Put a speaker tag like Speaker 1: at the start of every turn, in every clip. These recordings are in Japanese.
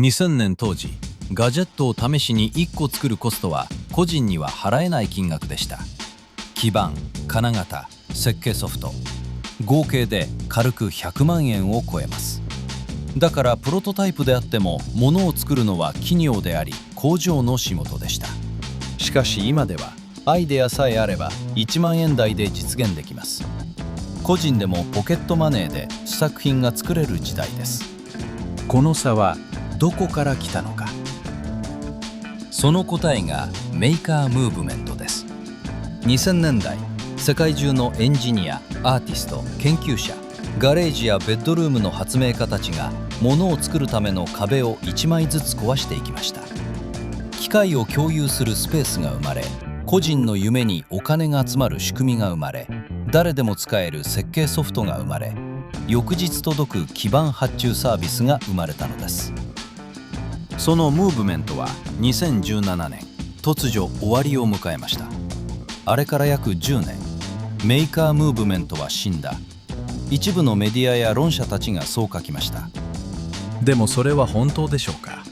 Speaker 1: 2000年当時、ガジェットを試しに1個作るコストは個人には払えない金額でした。基板、金型、設計ソフト、合計で軽く100万円を超えます。だからプロトタイプであっても物を作るのは企業であり工場の仕事でした。しかし今ではアイデアさえあれば1万円台で実現できます。個人でもポケットマネーで試作品が作れる時代です。この差はどこから来たのか。その答えがメーカームーブメントです。2000年代、世界中のエンジニア、アーティスト、研究者、ガレージやベッドルームの発明家たちが物を作るための壁を1枚ずつ壊していきました。機械を共有するスペースが生まれ、個人の夢にお金が集まる仕組みが生まれ、誰でも使える設計ソフトが生まれ、翌日届く基板発注サービスが生まれたのです。そのムーブメントは2017年、突如終わりを迎えました。あれから約10年、メーカームーブメントは死んだ。一部のメディアや論者たちがそう書きました。でもそれは本当でしょうか。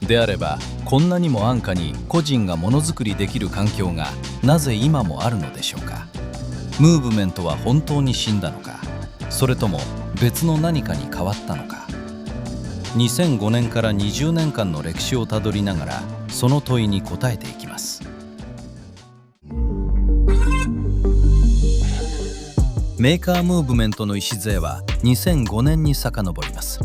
Speaker 1: であれば、こんなにも安価に個人がものづくりできる環境がなぜ今もあるのでしょうか。ムーブメントは本当に死んだのか、それとも別の何かに変わったのか。2005年から20年間の歴史をたどりながら、その問いに答えていきます。メーカームーブメントの礎は2005年に遡ります。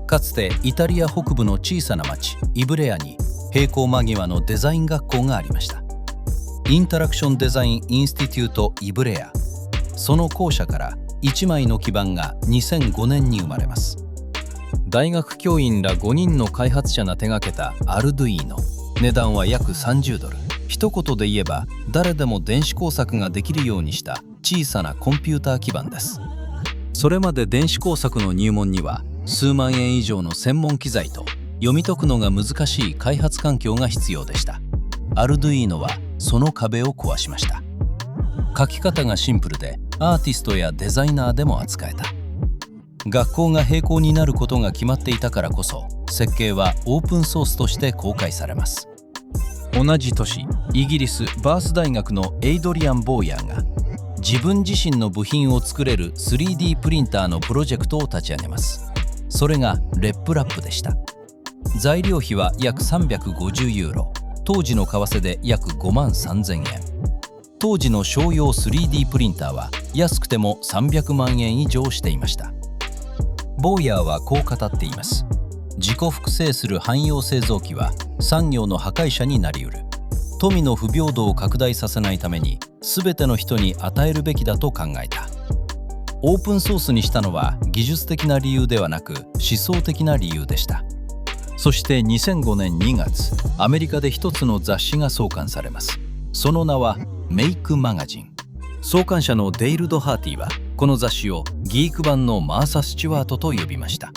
Speaker 1: かつてイタリア北部の小さな町イブレアに並行間際のデザイン学校がありました。インタラクションデザインインスティテュートイブレア。その校舎から1枚の基板が2005年に生まれます。大学教員ら5人の開発者が手がけたアルドゥイーノ。値段は約30ドル。一言で言えば誰でも電子工作ができるようにした小さなコンピューター基板です。それまで電子工作の入門には数万円以上の専門機材と読み解くのが難しい開発環境が必要でした。アルドゥイーノはその壁を壊しました。書き方がシンプルでアーティストやデザイナーでも扱えた。学校が並行になることが決まっていたからこそ、設計はオープンソースとして公開されます。同じ年、イギリスバース大学のエイドリアン・ボーヤーが自分自身の部品を作れる 3D プリンターのプロジェクトを立ち上げます。それがレップラップでした。材料費は約350ユーロ、当時の為替で約5万3000円。当時の商用 3D プリンターは安くても300万円以上していました。ボーヤーはこう語っています。自己複製する汎用製造機は産業の破壊者になりうる。富の不平等を拡大させないために全ての人に与えるべきだと考えた。オープンソースにしたのは技術的な理由ではなく思想的な理由でした。そして2005年2月、アメリカで一つの雑誌が創刊されます。その名はメイクマガジン。創刊者のデイルド・ハーティはこの雑誌をギーク版のマーサ・スチュワートと呼びました。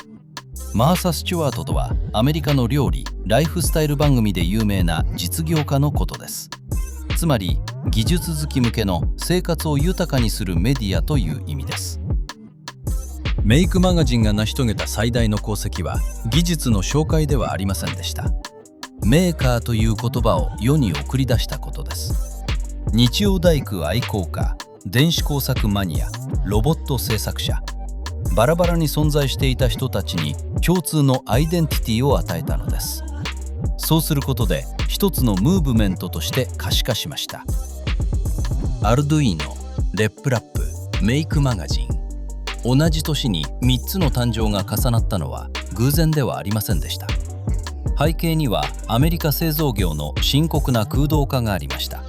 Speaker 1: マーサ・スチュワートとはアメリカの料理・ライフスタイル番組で有名な実業家のことです。つまり技術好き向けの生活を豊かにするメディアという意味です。メイクマガジンが成し遂げた最大の功績は技術の紹介ではありませんでした。メーカーという言葉を世に送り出したことです。日曜大工愛好家、電子工作マニア、ロボット制作者、バラバラに存在していた人たちに共通のアイデンティティを与えたのです。そうすることで一つのムーブメントとして可視化しました。アルドゥイーノ、レップラップ、メイクマガジン。同じ年に3つの誕生が重なったのは偶然ではありませんでした。背景にはアメリカ製造業の深刻な空洞化がありました。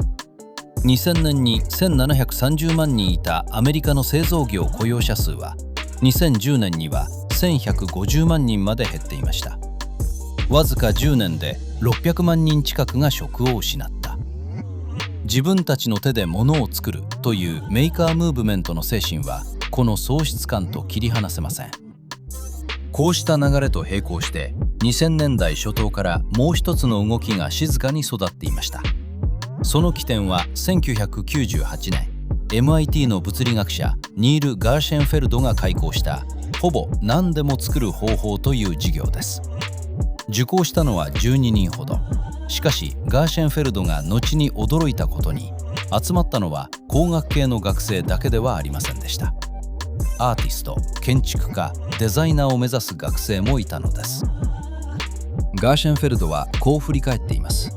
Speaker 1: 2000年に1730万人いたアメリカの製造業雇用者数は2010年には1150万人まで減っていました。わずか10年で600万人近くが職を失った。自分たちの手で物を作るというメーカームーブメントの精神はこの喪失感と切り離せません。こうした流れと並行して2000年代初頭からもう一つの動きが静かに育っていました。その起点は1998年、MIT の物理学者ニール・ガーシェンフェルドが開講したほぼ何でも作る方法という授業です。受講したのは12人ほど。しかしガーシェンフェルドが後に驚いたことに、集まったのは工学系の学生だけではありませんでした。アーティスト、建築家、デザイナーを目指す学生もいたのです。ガーシェンフェルドはこう振り返っています。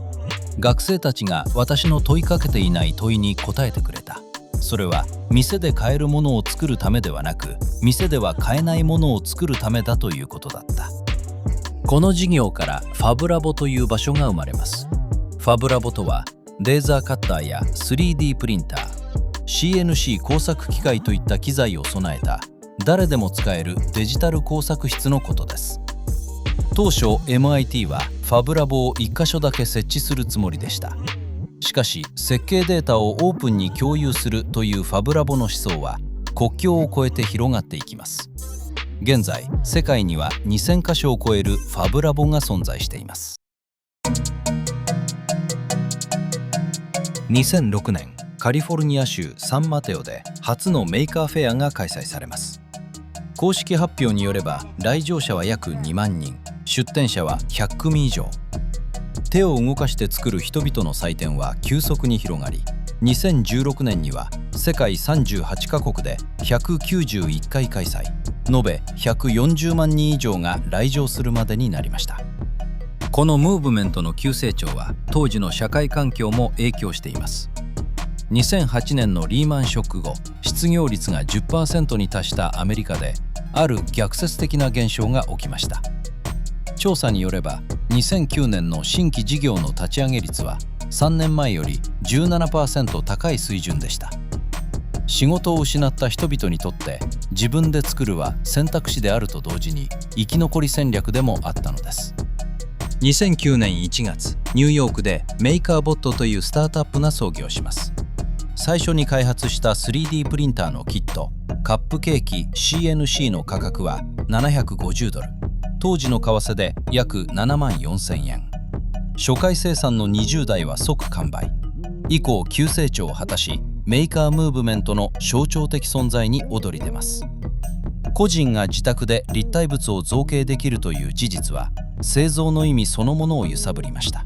Speaker 1: 学生たちが私の問いかけていない問いに答えてくれた。それは店で買えるものを作るためではなく、店では買えないものを作るためだということだった。この事業からファブラボという場所が生まれます。ファブラボとはレーザーカッターや 3D プリンター、CNC 工作機械といった機材を備えた誰でも使えるデジタル工作室のことです。当初 MIT はファブラボを1カ所だけ設置するつもりでした。しかし設計データをオープンに共有するというファブラボの思想は国境を越えて広がっていきます。現在世界には2000カ所を超えるファブラボが存在しています。2006年カリフォルニア州サンマテオで初のメーカーフェアが開催されます。公式発表によれば来場者は約2万人、出展者は100組以上。手を動かして作る人々の祭典は急速に広がり、2016年には世界38カ国で191回開催、延べ140万人以上が来場するまでになりました。このムーブメントの急成長は当時の社会環境も影響しています。2008年のリーマンショック後、失業率が 10% に達したアメリカである逆説的な現象が起きました。調査によれば2009年の新規事業の立ち上げ率は3年前より 17% 高い水準でした。仕事を失った人々にとって自分で作るは選択肢であると同時に生き残り戦略でもあったのです。2009年1月、ニューヨークでメーカーボットというスタートアップが創業します。最初に開発した 3D プリンターのキット、カップケーキ CNC の価格は750ドル。当時の為替で約7万4000円。初回生産の20台は即完売。以降急成長を果たし、メーカームーブメントの象徴的存在に躍り出ます。個人が自宅で立体物を造形できるという事実は製造の意味そのものを揺さぶりました。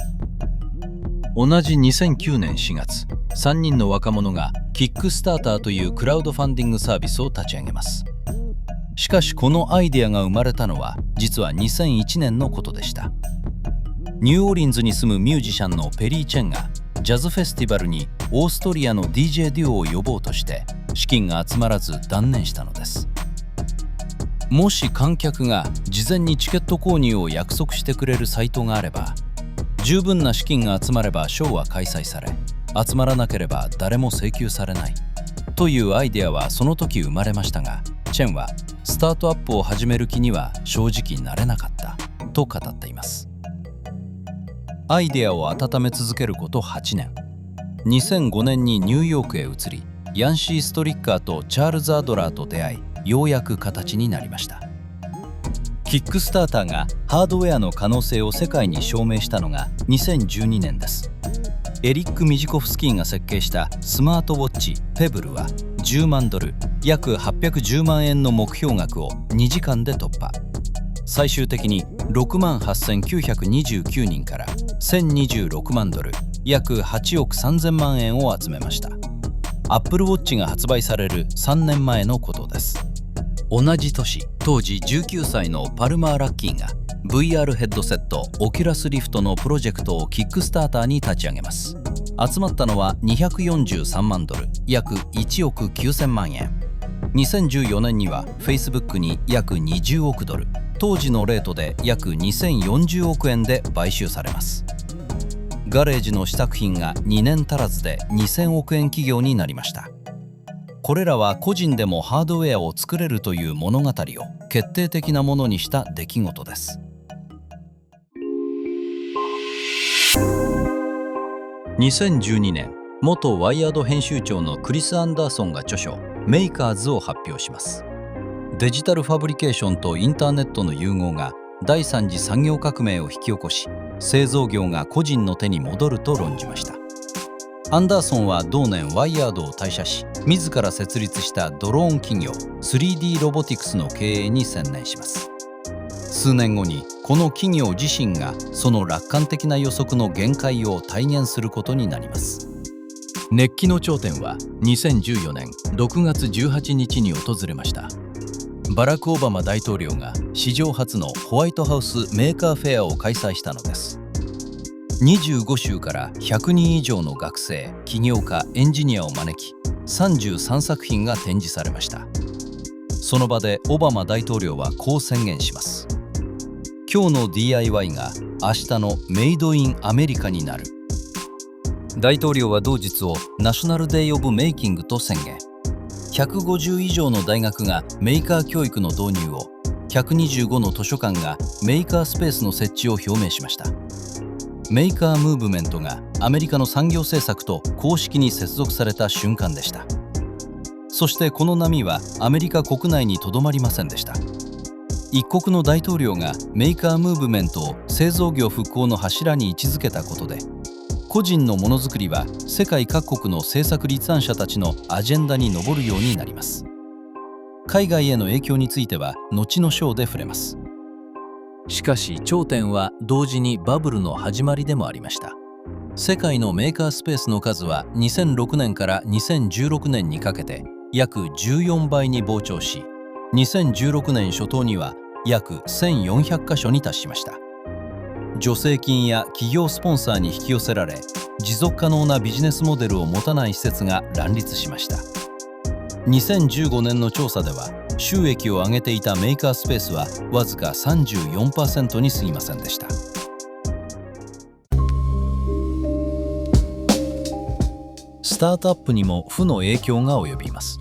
Speaker 1: 同じ2009年4月、3人の若者がキックスターターというクラウドファンディングサービスを立ち上げます。しかしこのアイデアが生まれたのは実は2001年のことでした。ニューオーリンズに住むミュージシャンのペリー・チェンがジャズフェスティバルにオーストリアの DJ デュオを呼ぼうとして資金が集まらず断念したのです。もし観客が事前にチケット購入を約束してくれるサイトがあれば、十分な資金が集まればショーは開催され、集まらなければ誰も請求されないというアイデアはその時生まれましたが、チェンはスタートアップを始める気には正直なれなかったと語っています。アイデアを温め続けること8年。2005年にニューヨークへ移り、ヤンシー・ストリッカーとチャールズ・アドラーと出会い、ようやく形になりました。キックスターターがハードウェアの可能性を世界に証明したのが2012年です。エリック・ミジコフスキーが設計したスマートウォッチペブルは10万ドル、約810万円の目標額を2時間で突破。最終的に6万8929人から1026万ドル、約8億3000万円を集めました。アップルウォッチが発売される3年前のことです。同じ年、当時19歳のパルマー・ラッキーが VR ヘッドセットオキュラスリフトのプロジェクトをキックスターターに立ち上げます。集まったのは243万ドル、約1億9000万円。2014年には Facebook に約20億ドル、当時のレートで約2040億円で買収されます。ガレージの試作品が2年足らずで2000億円企業になりました。これらは個人でもハードウェアを作れるという物語を決定的なものにした出来事です。2012年、元ワイヤード編集長のクリス・アンダーソンが著書「メイカーズ」を発表します。デジタルファブリケーションとインターネットの融合が第三次産業革命を引き起こし、製造業が個人の手に戻ると論じました。アンダーソンは同年ワイヤードを退社し、自ら設立したドローン企業 3D ロボティクスの経営に専念します。数年後にこの企業自身がその楽観的な予測の限界を体現することになります。熱気の頂点は2014年6月18日に訪れました。バラク・オバマ大統領が史上初のホワイトハウスメーカーフェアを開催したのです。25州から100人以上の学生、起業家、エンジニアを招き、33作品が展示されました。その場でオバマ大統領はこう宣言します。今日の DIY が明日のメイドインアメリカになる。大統領は同日をナショナルデイ・オブ・メイキングと宣言。150以上の大学がメーカー教育の導入を、125の図書館がメーカースペースの設置を表明しました。メーカームーブメントがアメリカの産業政策と公式に接続された瞬間でした。そしてこの波はアメリカ国内にとどまりませんでした。一国の大統領がメーカームーブメントを製造業復興の柱に位置づけたことで、個人のものづくりは世界各国の政策立案者たちのアジェンダに上るようになります。海外への影響については後の章で触れます。しかし頂点は同時にバブルの始まりでもありました。世界のメーカースペースの数は2006年から2016年にかけて約14倍に膨張し、2016年初頭には約1400カ所に達しました。助成金や企業スポンサーに引き寄せられ、持続可能なビジネスモデルを持たない施設が乱立しました。2015年の調査では、収益を上げていたメーカースペースはわずか 34% に過ぎませんでした。スタートアップにも負の影響が及びます。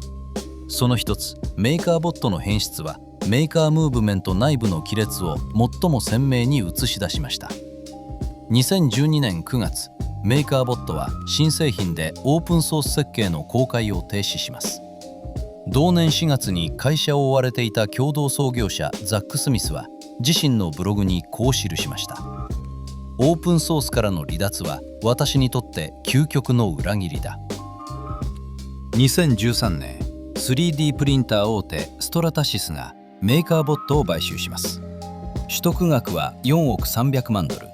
Speaker 1: その一つ、メーカーボットの変質はメーカームーブメント内部の亀裂を最も鮮明に映し出しました。2012年9月、メーカーボットは新製品でオープンソース設計の公開を停止します。同年4月に会社を追われていた共同創業者ザック・スミスは自身のブログにこう記しました。オープンソースからの離脱は私にとって究極の裏切りだ。2013年、3D プリンター大手ストラタシスがメーカーボットを買収します。取得額は4億300万ドル、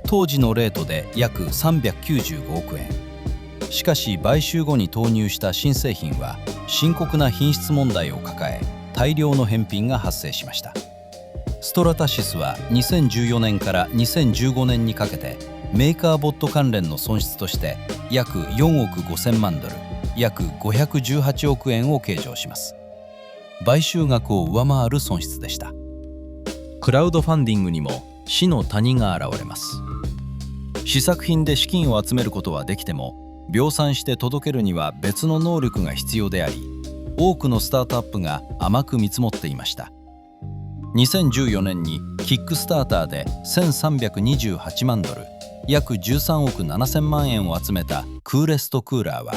Speaker 1: 当時のレートで約395億円。しかし買収後に投入した新製品は深刻な品質問題を抱え、大量の返品が発生しました。ストラタシスは2014年から2015年にかけてメーカーボット関連の損失として約4億5000万ドル、約518億円を計上します。買収額を上回る損失でした。クラウドファンディングにも死の谷が現れます。試作品で資金を集めることはできても、量産して届けるには別の能力が必要であり、多くのスタートアップが甘く見積もっていました。2014年にキックスターターで1328万ドル、約13億7000万円を集めたクーレストクーラーは、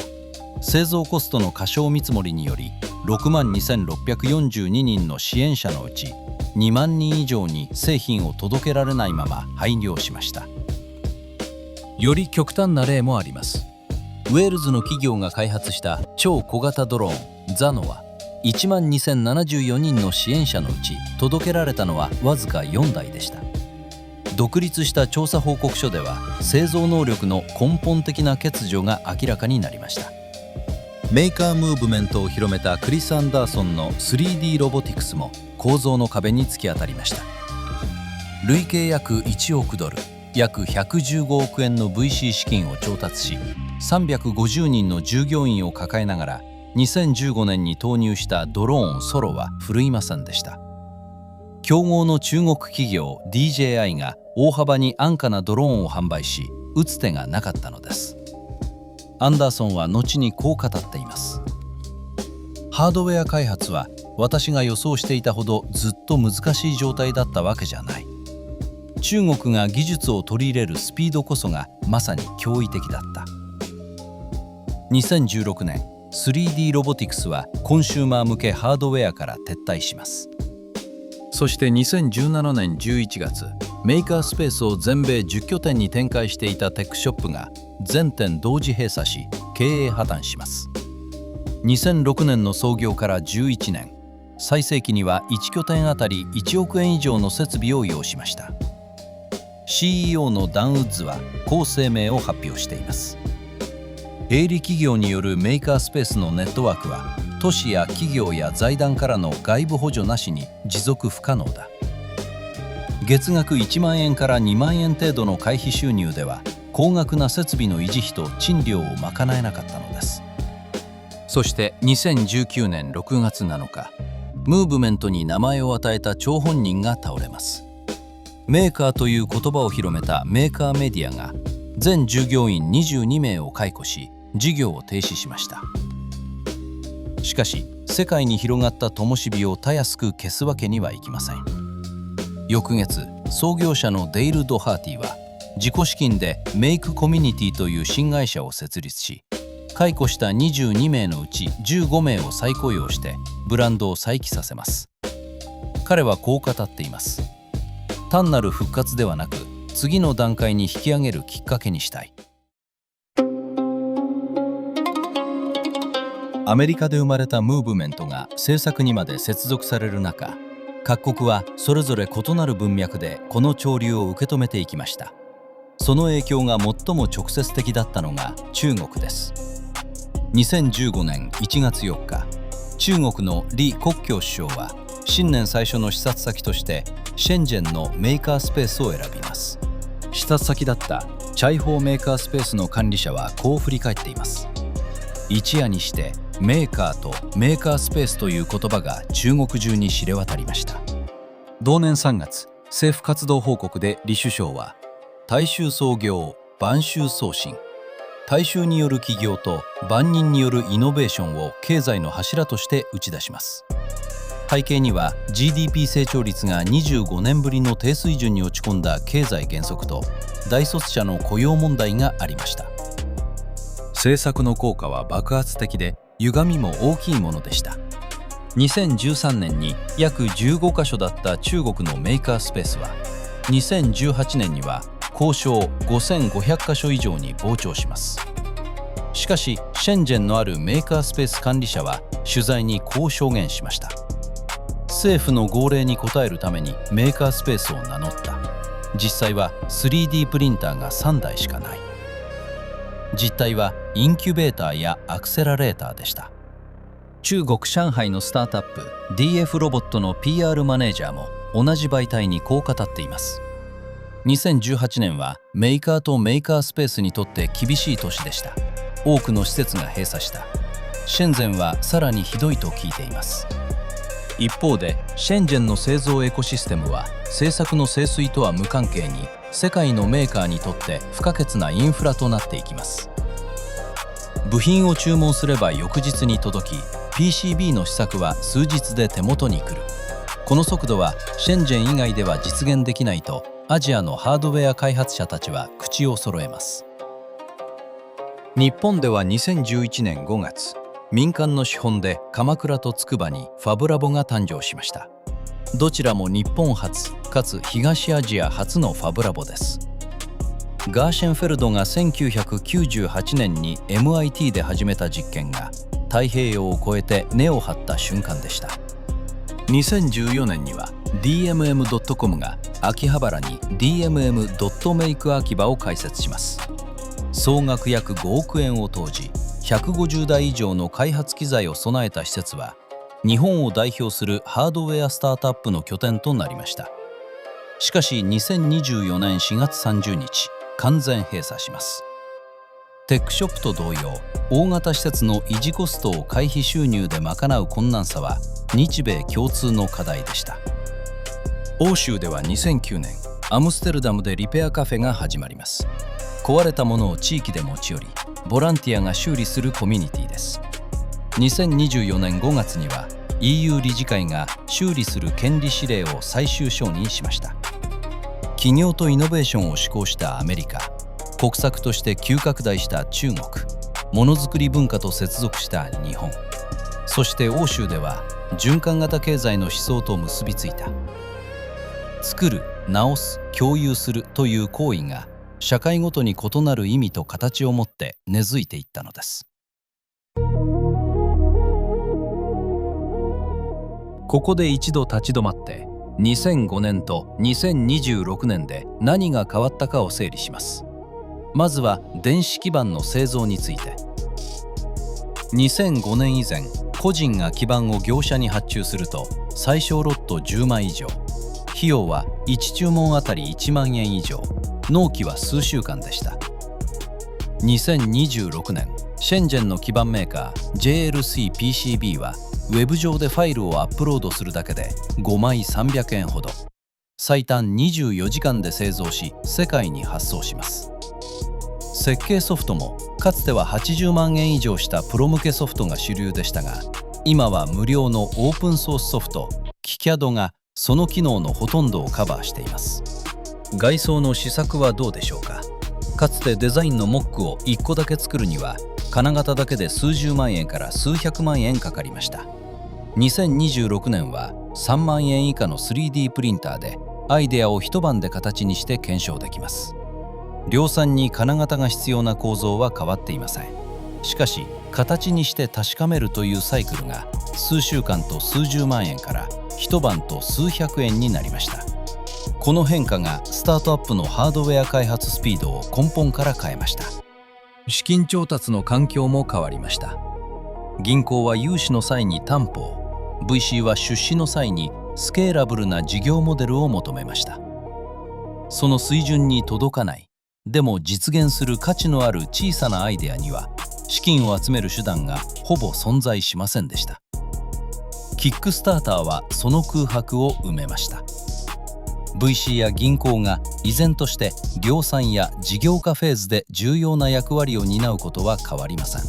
Speaker 1: 製造コストの過小見積もりにより62,642人の支援者のうち2万人以上に製品を届けられないまま廃業しました。より極端な例もあります。ウェールズの企業が開発した超小型ドローンザノは12,074人の支援者のうち届けられたのはわずか4台でした。独立した調査報告書では製造能力の根本的な欠如が明らかになりました。メーカームーブメントを広めたクリス・アンダーソンの 3D ロボティクスも構造の壁に突き当たりました。累計約1億ドル、約115億円の VC 資金を調達し、350人の従業員を抱えながら2015年に投入したドローンソロは振るいませんでした。競合の中国企業 DJI が大幅に安価なドローンを販売し、打つ手がなかったのです。アンダーソンは後にこう語っています。ハードウェア開発は私が予想していたほどずっと難しい状態だったわけじゃない。中国が技術を取り入れるスピードこそがまさに驚異的だった。2016年、3D ロボティクスはコンシューマー向けハードウェアから撤退します。そして2017年11月、メーカースペースを全米10拠点に展開していたテックショップが全店同時閉鎖し、経営破綻します。2006年の創業から11年、最盛期には1拠点あたり1億円以上の設備を要しました。 CEO のダン・ウッズはこう声明を発表しています。営利企業によるメーカースペースのネットワークは都市や企業や財団からの外部補助なしに持続不可能だ。月額1万円から2万円程度の会費収入では高額な設備の維持費と賃料を賄えなかったのです。そして2019年6月7日、ムーブメントに名前を与えた張本人が倒れます。メーカーという言葉を広めたメーカーメディアが全従業員22名を解雇し事業を停止しました。しかし世界に広がった灯火をたやすく消すわけにはいきません。翌月、創業者のデイル・ドハーティは自己資金でメイクコミュニティという新会社を設立し、解雇した22名のうち15名を再雇用してブランドを再起させます。彼はこう語っています。単なる復活ではなく、次の段階に引き上げるきっかけにしたい。アメリカで生まれたムーブメントが政策にまで接続される中、各国はそれぞれ異なる文脈でこの潮流を受け止めていきました。その影響が最も直接的だったのが中国です。2015年1月4日、中国の李克強首相は新年最初の視察先として深センのメーカースペースを選びます。視察先だったチャイホーメーカースペースの管理者はこう振り返っています。一夜にしてメーカーとメーカースペースという言葉が中国中に知れ渡りました。同年3月、政府活動報告で李首相は大衆創業、万衆創新、大衆による起業と万人によるイノベーションを経済の柱として打ち出します。背景には GDP 成長率が25年ぶりの低水準に落ち込んだ経済減速と大卒者の雇用問題がありました。政策の効果は爆発的で歪みも大きいものでした。2013年に約15カ所だった中国のメーカースペースは2018年には交渉5500カ所以上に膨張します。しかし深センのあるメーカースペース管理者は取材にこう証言しました。政府の号令に応えるためにメーカースペースを名乗った。実際は 3D プリンターが3台しかない。実態はインキュベーターやアクセラレーターでした。中国上海のスタートアップ DF ロボットの PR マネージャーも同じ媒体にこう語っています。2018年はメーカーとメーカースペースにとって厳しい年でした。多くの施設が閉鎖した。深センはさらにひどいと聞いています。一方で深センの製造エコシステムは政策の精粋とは無関係に世界のメーカーにとって不可欠なインフラとなっていきます。部品を注文すれば翌日に届き、 PCB の試作は数日で手元に来る。この速度は深セン以外では実現できないとアジアのハードウェア開発者たちは口を揃えます。日本では2011年5月、民間の資本で鎌倉と筑波にファブラボが誕生しました。どちらも日本初かつ東アジア初のファブラボです。ガーシェンフェルドが1998年に MIT で始めた実験が太平洋を越えて根を張った瞬間でした。2014年には DMM.com が秋葉原に DMM.make 秋葉を開設します。総額約5億円を投じ、150台以上の開発機材を備えた施設は日本を代表するハードウェアスタートアップの拠点となりました。しかし2024年4月30日、完全閉鎖します。テックショップと同様、大型施設の維持コストを会費収入で賄う困難さは日米共通の課題でした。欧州では2009年、アムステルダムでリペアカフェが始まります。壊れたものを地域で持ち寄り、ボランティアが修理するコミュニティです。2024年5月には EU 理事会が修理する権利指令を最終承認しました。企業とイノベーションを志向したアメリカ、国策として急拡大した中国、ものづくり文化と接続した日本、そして欧州では循環型経済の思想と結びついた。作る、直す、共有するという行為が社会ごとに異なる意味と形を持って根付いていったのです。ここで一度立ち止まって2005年と2026年で何が変わったかを整理します。まずは電子基板の製造について。2005年以前、個人が基板を業者に発注すると最小ロット10枚以上、費用は1注文あたり1万円以上、納期は数週間でした。2026年、シェンジェンの基板メーカー JLC-PCB はウェブ上でファイルをアップロードするだけで5枚300円ほど、最短24時間で製造し世界に発送します。設計ソフトもかつては80万円以上したプロ向けソフトが主流でしたが、今は無料のオープンソースソフト KiCAD がその機能のほとんどをカバーしています。外装の試作はどうでしょうか。かつてデザインのモックを1個だけ作るには金型だけで数十万円から数百万円かかりました。2026年は3万円以下の 3D プリンターでアイデアを一晩で形にして検証できます。量産に金型が必要な構造は変わっていません。しかし形にして確かめるというサイクルが数週間と数十万円から一晩と数百円になりました。この変化がスタートアップのハードウェア開発スピードを根本から変えました。資金調達の環境も変わりました。銀行は融資の際に担保を、VC は出資の際にスケーラブルな事業モデルを求めました。その水準に届かない、でも実現する価値のある小さなアイデアには資金を集める手段がほぼ存在しませんでした。キックスターターはその空白を埋めました。VC や銀行が依然として量産や事業化フェーズで重要な役割を担うことは変わりません。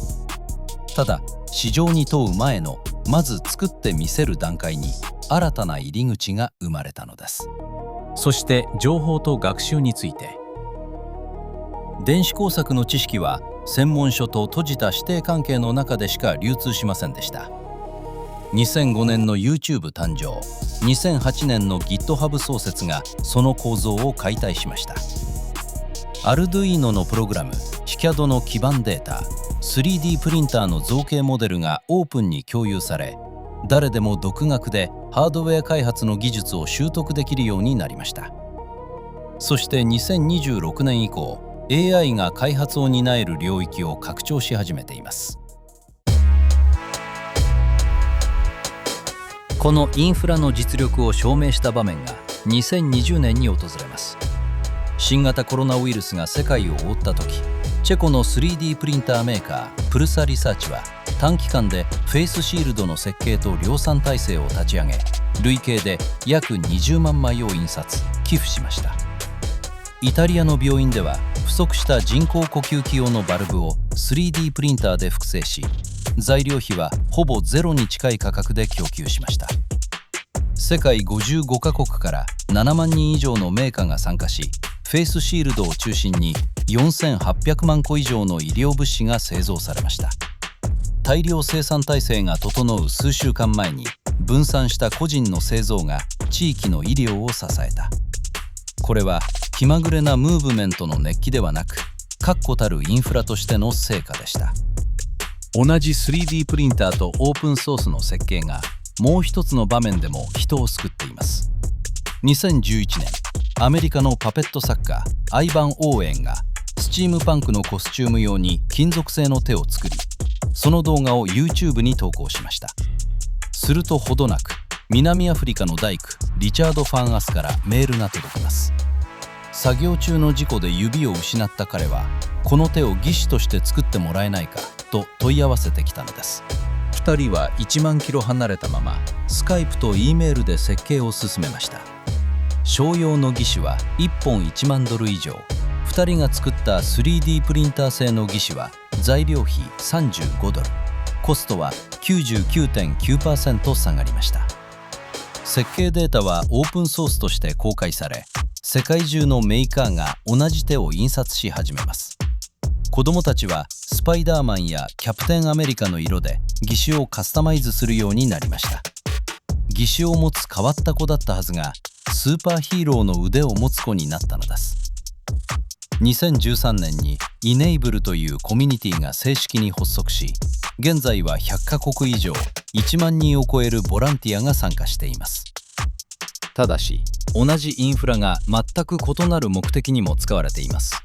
Speaker 1: ただ、市場に問う前のまず作ってみせる段階に新たな入り口が生まれたのです。そして情報と学習について。電子工作の知識は専門書と閉じた師弟関係の中でしか流通しませんでした。2005年の YouTube 誕生、2008年の GitHub 創設がその構造を解体しました。Arduino のプログラム、KiCAD の基板データ、3D プリンターの造形モデルがオープンに共有され、誰でも独学でハードウェア開発の技術を習得できるようになりました。そして2026年以降、AI が開発を担える領域を拡張し始めています。このインフラの実力を証明した場面が2020年に訪れます。新型コロナウイルスが世界を覆った時、チェコの 3D プリンターメーカープルサリサーチは短期間でフェイスシールドの設計と量産体制を立ち上げ、累計で約20万枚を印刷・寄付しました。イタリアの病院では不足した人工呼吸器用のバルブを 3D プリンターで複製し、材料費はほぼゼロに近い価格で供給しました。世界55カ国から7万人以上のメーカーが参加し、フェイスシールドを中心に4800万個以上の医療物資が製造されました。大量生産体制が整う数週間前に分散した個人の製造が地域の医療を支えた。これは気まぐれなムーブメントの熱気ではなく、確固たるインフラとしての成果でした。同じ 3D プリンターとオープンソースの設計がもう一つの場面でも人を救っています。2011年、アメリカのパペット作家アイバン・オーエンがスチームパンクのコスチューム用に金属製の手を作り、その動画を YouTube に投稿しました。するとほどなく、南アフリカの大工リチャード・ファンアスからメールが届きます。作業中の事故で指を失った彼は、この手を義手として作ってもらえないかと問い合わせてきたのです。2人は1万キロ離れたままスカイプと E メールで設計を進めました。商用の義手は1本1万ドル以上、2人が作った 3D プリンター製の義手は材料費35ドル、コストは 99.9% 下がりました。設計データはオープンソースとして公開され、世界中のメーカーが同じ手を印刷し始めます。子どもたちはスパイダーマンやキャプテンアメリカの色で義手をカスタマイズするようになりました。義手を持つ変わった子だったはずが、スーパーヒーローの腕を持つ子になったのです。2013年にイネイブルというコミュニティが正式に発足し、現在は100カ国以上1万人を超えるボランティアが参加しています。ただし、同じインフラが全く異なる目的にも使われています。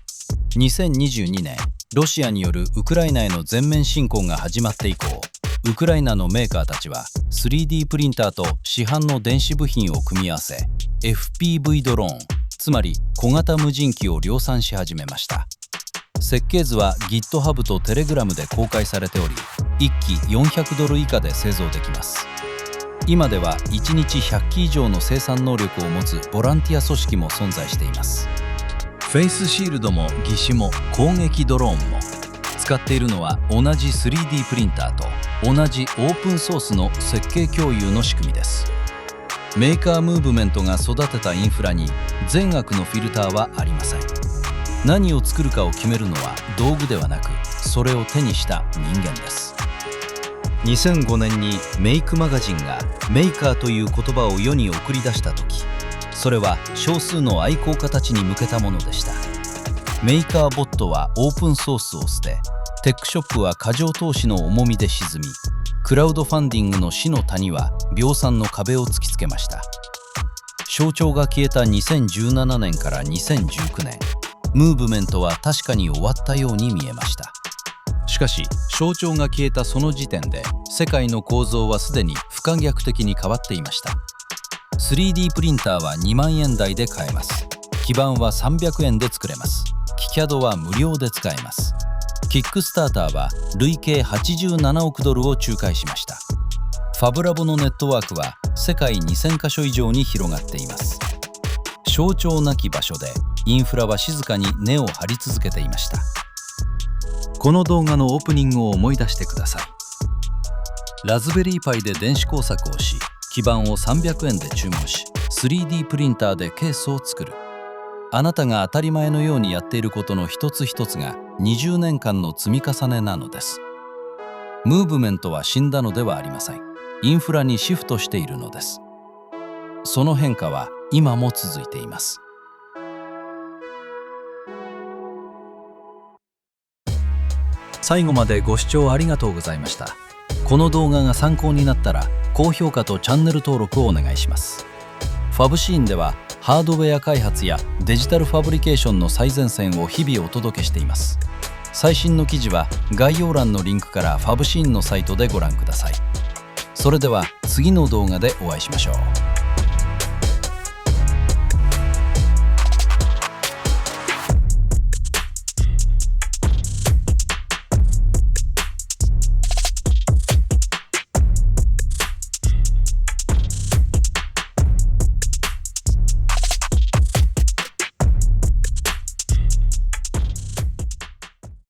Speaker 1: 2022年、ロシアによるウクライナへの全面侵攻が始まって以降、ウクライナのメーカーたちは 3D プリンターと市販の電子部品を組み合わせ FPV ドローン、つまり小型無人機を量産し始めました。設計図は GitHub と Telegram で公開されており、1機$400以下で製造できます。今では1日100機以上の生産能力を持つボランティア組織も存在しています。フェイスシールドも義手も攻撃ドローンも使っているのは同じ 3D プリンターと同じオープンソースの設計共有の仕組みです。メーカームーブメントが育てたインフラに善悪のフィルターはありません。何を作るかを決めるのは道具ではなく、それを手にした人間です。2005年にメイクマガジンがメーカーという言葉を世に送り出した時、それは少数の愛好家たちに向けたものでした。メーカーボットはオープンソースを捨て、テックショップは過剰投資の重みで沈み、クラウドファンディングの死の谷は量産の壁を突きつけました。象徴が消えた2017年から2019年、ムーブメントは確かに終わったように見えました。しかし、象徴が消えたその時点で、世界の構造はすでに不可逆的に変わっていました。3D プリンターは2万円台で買えます。基板は300円で作れます。キャドは無料で使えます。キックスターターは累計$87億を仲介しました。ファブラボのネットワークは世界2000カ所以上に広がっています。象徴なき場所でインフラは静かに根を張り続けていました。この動画のオープニングを思い出してください。ラズベリーパイで電子工作をし、基板を300円で注文し、3D プリンターでケースを作る。あなたが当たり前のようにやっていることの一つ一つが20年間の積み重ねなのです。ムーブメントは死んだのではありません。インフラにシフトしているのです。その変化は今も続いています。最後までご視聴ありがとうございました。この動画が参考になったら高評価とチャンネル登録をお願いします。ファブシーンではハードウェア開発やデジタルファブリケーションの最前線を日々お届けしています。最新の記事は概要欄のリンクからファブシーンのサイトでご覧ください。それでは次の動画でお会いしましょう。